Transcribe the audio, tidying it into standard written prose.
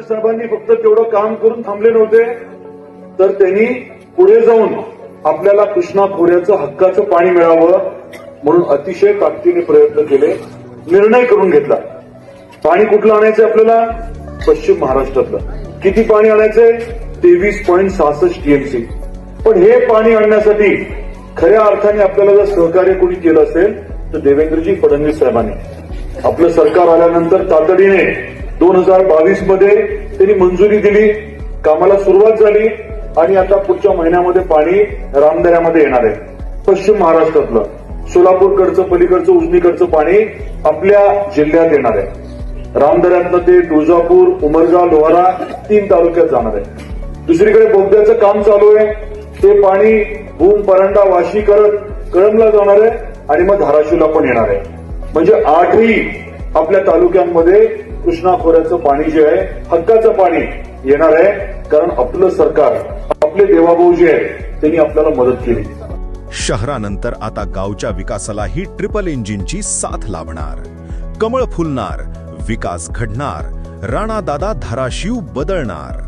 साहेबांनी फक्त तेवढं काम करून थांबले नव्हते, तर त्यांनी पुढे जाऊन आपल्याला कृष्णा खोऱ्याचं हक्काचं पाणी मिळावं म्हणून अतिशय ताकदीने प्रयत्न केले, निर्णय करून घेतला. पाणी कुठलं आणायचं आपल्याला? पश्चिम महाराष्ट्रातलं. किती पाणी आणायचंय? 23.66 टीएमसी. पण हे पाणी आणण्यासाठी खऱ्या अर्थाने आपल्याला जर सहकार्य कोणी केलं असेल तर देवेंद्रजी फडणवीस साहेबांनी. आपलं सरकार आल्यानंतर तातडीने 2022 मध्ये त्यांनी मंजुरी दिली, कामाला सुरुवात झाली आणि आता पुढच्या महिन्यामध्ये पाणी रामदऱ्यामध्ये येणार आहे. पश्चिम महाराष्ट्रातलं सोलापूरकडचं, पलीकडचं, उजनीकडचं पाणी आपल्या जिल्ह्यात येणार आहे. रामदऱ्यातलं ते तुळजापूर, उमरगा, लोहारा 3 तालुक्यात जाणार आहे. दुसरीकडे बोगद्याचं काम चालू आहे, ते पाणी भूम, परांडा, वाशी करत कळंबला जाणार आहे आणि मग धाराशिवला पण येणार आहे. म्हणजे 8ही आपल्या तालुक्यांमध्ये कृष्णा खोऱ्याचं पाणी जे आहे, हक्काचं पाणी येणार आहे. कारण आपलं सरकार, आपले देवाभाऊ जे आहेत त्यांनी आपल्याला मदत केली. शहरानंतर आता गावच्या विकासालाही ट्रिपल इंजिनची साथ लाभणार. कमळ फुलणार, विकास घडणार, राणा दादा धाराशिव बदलणार.